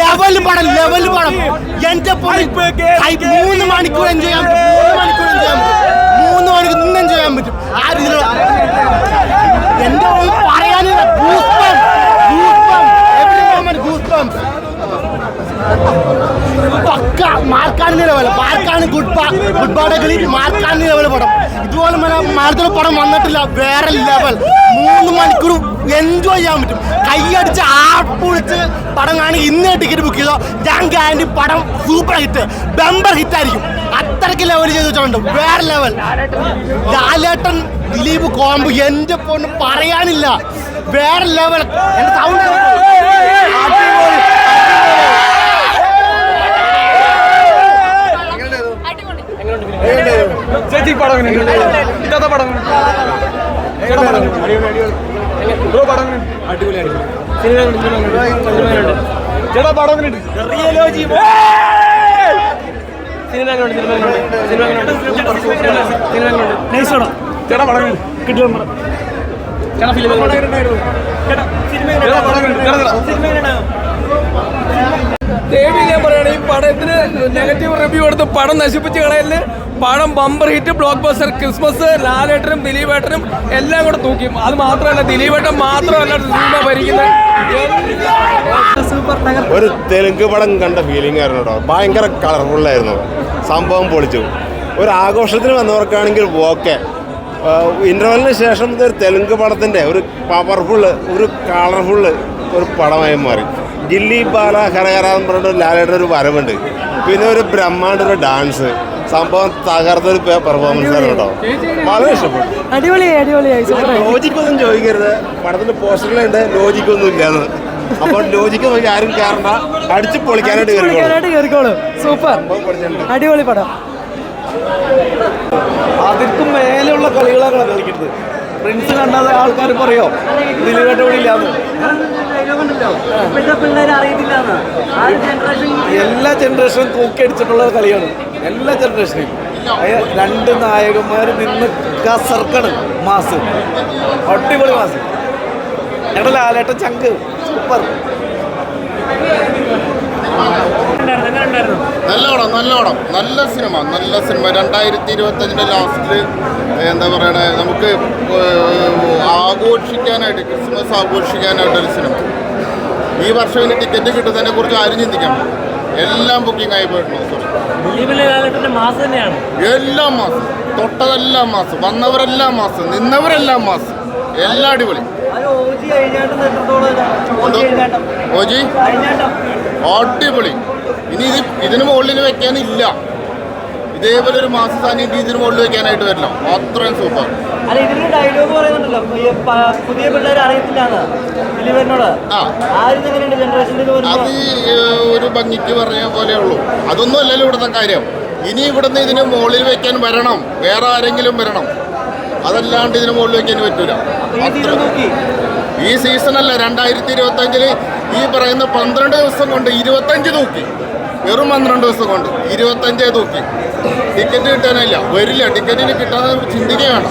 Level പടം എന്റെ 3 മണിക്കൂർ എൻജോയ് ചെയ്യാൻ 3 മണിക്കൂർ നിന്ന് എൻജോയ് ചെയ്യാൻ പറ്റും. ആ രീതിയിലുള്ള എന്റെ പറയാനില്ല. പക്ക മാർക്കാണിന്റെ ലെവൽ, മാർക്കാണ് ഗുഡ് ബാഡകളി, മാർക്കാണിന്റെ ലെവൽ പടം. ഇതുപോലെ മലയാളത്തിലെ പടം വന്നിട്ടില്ല. വേറെ ലെവൽ 3 മണിക്കൂർ എൻജോയ് ചെയ്യാൻ പറ്റും. കൈയടിച്ച് ആപ്പൊളിച്ച് പടം കാണി. ഇന്ന് ടിക്കറ്റ് ബുക്ക് ചെയ്തോ, ഞാൻ ഗ്യാരണ്ടി പടം സൂപ്പർ ഹിറ്റ്, ബമ്പർ ഹിറ്റ് ആയിരിക്കും. അത്രയ്ക്ക് ലെവൽ ചെയ്ത് വെച്ചിട്ടുണ്ട്. വേറെ ലെവൽ. ലാലേട്ടൻ ദിലീപ് കോമ്പ് എന്റെ പൊണ്ണ് പറയാനില്ല. വേറെ ലെവൽ. എന്റെ സൗണ്ട് ഞാൻ പറയണ ഈ പടത്തിന് നെഗറ്റീവ് റിവ്യൂ കൊടുത്ത് പടം നശിപ്പിച്ച് കളയല്. പടം bumper hit, blockbuster. Christmas ലാലേട്ടനും ദിലീപേട്ടനും എല്ലാം കൂടെ തൂക്കി. അത് മാത്രമല്ല, ദിലീപേട്ടൻ മാത്രമല്ല സിനിമ ഭരിക്കുന്നത്. ഒരു തെലുങ്ക് പടം കണ്ട ഫീലിംഗ് ആയിരുന്നു കേട്ടോ. ഭയങ്കര കളർഫുള്ളായിരുന്നു. സംഭവം പൊളിച്ചു. ഒരു ആഘോഷത്തിന് വന്നവർക്കാണെങ്കിൽ ഓക്കെ. ഇൻ്റർവെല്ലിന് ശേഷം ഒരു തെലുങ്ക് പടത്തിൻ്റെ ഒരു പവർഫുള്ള്, ഒരു കളർഫുള്ള് ഒരു പടമായി മാറി. ഗില്ലി ബാല ഹരഹര എന്ന് പറഞ്ഞിട്ട് ലാലേട്ടൻ ഒരു വരവുണ്ട്. പിന്നെ ഒരു ബ്രഹ്മാണ്ട ഒരു ഡാൻസ്. സംഭവം തകർത്തൊരു പെർഫോമൻസ് ആണ് കേട്ടോ. വളരെ ഇഷ്ടപ്പെട്ടു. ലോജിക്കൊന്നും ചോദിക്കരുത്. പടത്തിന്റെ പോസ്റ്ററിലുണ്ട് ലോജിക്കൊന്നും ഇല്ലാന്ന്. അപ്പോൾ ലോജിക്ക് നോക്കി ആരും കയറണ്ട, അടിച്ച് പൊളിക്കാനായിട്ട് കയറിക്കോളൂ. സൂപ്പർ, അടിപൊളി പടം. അതിർക്കും മേലെയുള്ള കളികളാണ് കളിക്കുന്നത്. ഫ്രണ്ട്സ് കണ്ടാതെ ആൾക്കാർ പറയോ ദിലീപേട്ട ഇവിടെ ഇല്ലാന്ന്. എല്ലാ ജനറേഷനും തൂക്കിയടിച്ചിട്ടുള്ള കളിയാണ്. എല്ലാ ജനറേഷനും 2 നായകന്മാർ നിന്ന് കസർക്കാണ്. മാസ്, അടിപൊളി മാസ്. ഞങ്ങളുടെ ലാലേട്ടൻ ചങ്ക് സൂപ്പർ. നല്ലോണം നല്ല സിനിമ 2025 ലാസ്റ്റിൽ എന്താ പറയണേ, നമുക്ക് ആഘോഷിക്കാനായിട്ട്, ക്രിസ്മസ് ആഘോഷിക്കാനായിട്ടൊരു സിനിമ. ഈ വർഷം ഇനി ടിക്കറ്റ് കിട്ടുന്നതിനെ കുറിച്ച് ആരും ചിന്തിക്കണം. എല്ലാം ബുക്കിംഗ് ആയി പോയിട്ടുണ്ട്. എല്ലാം മാസം, തൊട്ടതെല്ലാം മാസം, വന്നവരെല്ലാം മാസം, നിന്നവരെല്ലാം മാസം, എല്ലാം അടിപൊളി. ഓജി അടിപൊളി. ഇനി ഇതിന് മുകളിൽ വെക്കാനില്ല. ഇതേപോലെ ഒരു മാസം സാന്നിധ്യം ഇതിന് മുകളിൽ വെക്കാനായിട്ട് വരില്ല. അത്രയും സൂപ്പർ. അത് ഒരു ഭംഗിക്ക് പറഞ്ഞ പോലെ ഉള്ളൂ. അതൊന്നും അല്ലല്ലോ ഇവിടുത്തെ കാര്യം. ഇനി ഇവിടുന്ന് ഇതിന് മുകളിൽ വെക്കാൻ വരണം, വേറെ ആരെങ്കിലും വരണം. അതല്ലാണ്ട് ഇതിന് മുകളിൽ വെക്കാൻ പറ്റൂല. ഈ സീസണല്ല, 2025 ഈ പറയുന്ന 12 ദിവസം കൊണ്ട് 25 തൂക്കി. വെറും 12 ദിവസം കൊണ്ട് 25 തൂക്കി. ടിക്കറ്റ് കിട്ടാനില്ല, വരില്ല. ടിക്കറ്റിന് കിട്ടാതെ ചിന്തിക്കുകയാണ്.